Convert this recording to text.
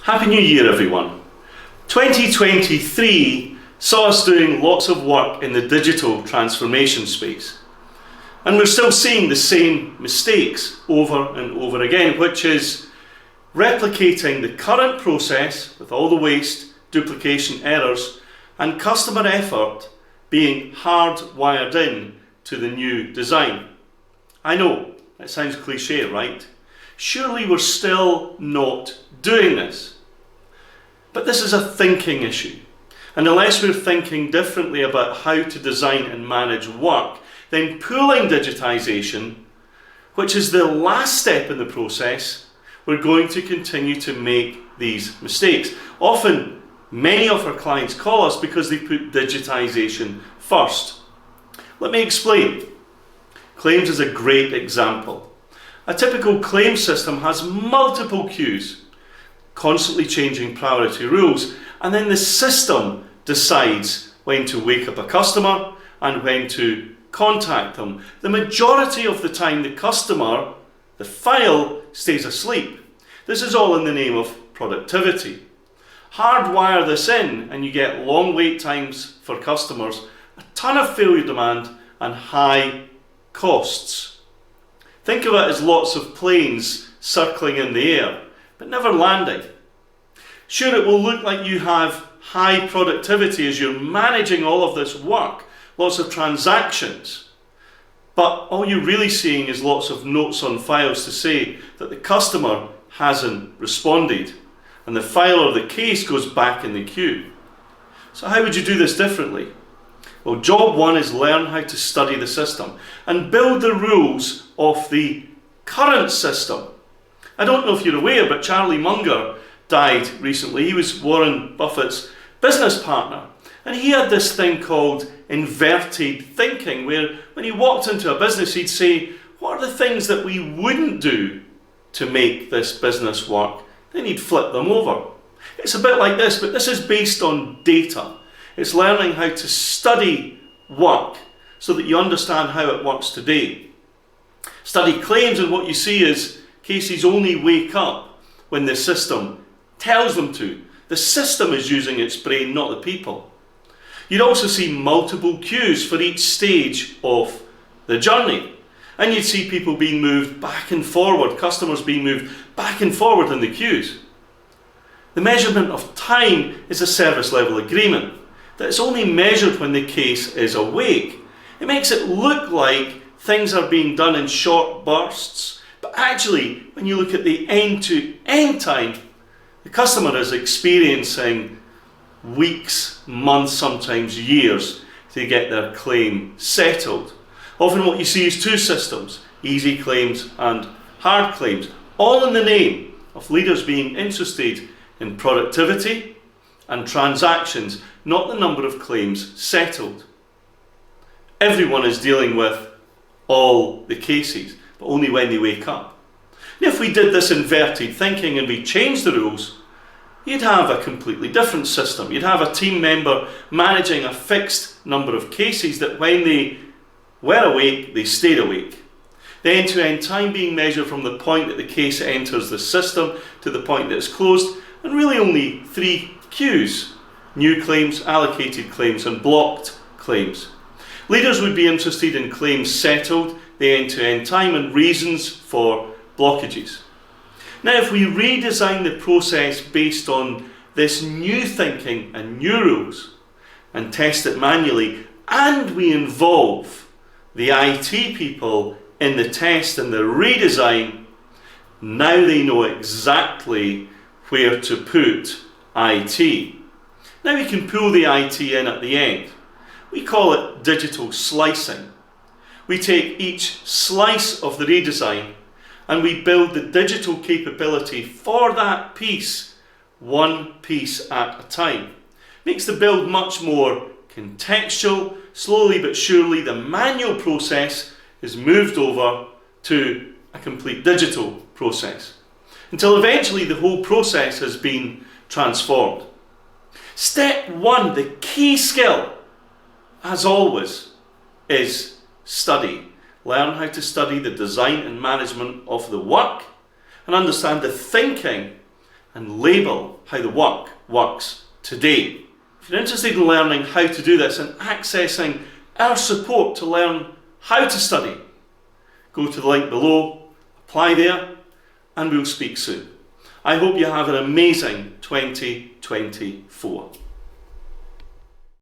Happy New Year, everyone. 2023 saw us doing lots of work in the digital transformation space. And we're still seeing the same mistakes over and over again, which is replicating the current process with all the waste, duplication, errors, and customer effort being hardwired in to the new design. I know, it sounds cliche, right? Surely we're still not doing this. But this is a thinking issue. And unless we're thinking differently about how to design and manage work, then pooling digitization, which is the last step in the process, we're going to continue to make these mistakes. Often, many of our clients call us because they put digitization first. Let me explain. Claims is a great example. A typical claim system has multiple queues, constantly changing priority rules, and then the system decides when to wake up a customer and when to contact them. The majority of the time the customer, the file, stays asleep. This is all in the name of productivity. Hardwire this in and you get long wait times for customers, a ton of failure demand and high costs. Think of it as lots of planes circling in the air, but never landing. Sure, it will look like you have high productivity as you're managing all of this work, lots of transactions, but all you're really seeing is lots of notes on files to say that the customer hasn't responded, and the file or the case goes back in the queue. So how would you do this differently? Well, job one is learn how to study the system and build the rules of the current system. I don't know if you're aware, but Charlie Munger died recently. He was Warren Buffett's business partner. And he had this thing called inverted thinking, where when he walked into a business, he'd say, what are the things that we wouldn't do to make this business work? Then he'd flip them over. It's a bit like this, but this is based on data. It's learning how to study work so that you understand how it works today. Study claims, and what you see is cases only wake up when the system tells them to. The system is using its brain, not the people. You'd also see multiple queues for each stage of the journey. And you'd see people being moved back and forward, customers being moved back and forward in the queues. The measurement of time is a service level agreement that is only measured when the case is awake. It makes it look like things are being done in short bursts, but actually, when you look at the end-to-end time, the customer is experiencing weeks, months, sometimes years to get their claim settled. Often what you see is two systems, easy claims and hard claims, all in the name of leaders being interested in productivity and transactions, not the number of claims settled. Everyone is dealing with all the cases, but only when they wake up. And if we did this inverted thinking and we changed the rules, you'd have a completely different system. You'd have a team member managing a fixed number of cases that when they were awake, they stayed awake. The end-to-end time being measured from the point that the case enters the system to the point that it's closed, and really only 3 queues: new claims, allocated claims, and blocked claims. Leaders would be interested in claims settled, the end-to-end time, and reasons for blockages. Now, if we redesign the process based on this new thinking and new rules and test it manually, and we involve the IT people in the test and the redesign, now they know exactly where to put IT. Now we can pull the IT in at the end. We call it digital slicing. We take each slice of the redesign and we build the digital capability for that piece, one piece at a time. Makes the build much more contextual. Slowly but surely the manual process is moved over to a complete digital process, until eventually the whole process has been transformed. Step 1, the key skill, as always, is study. Learn how to study the design and management of the work and understand the thinking and label how the work works today. If you're interested in learning how to do this and accessing our support to learn how to study, go to the link below, apply there, and we'll speak soon. I hope you have an amazing 2024.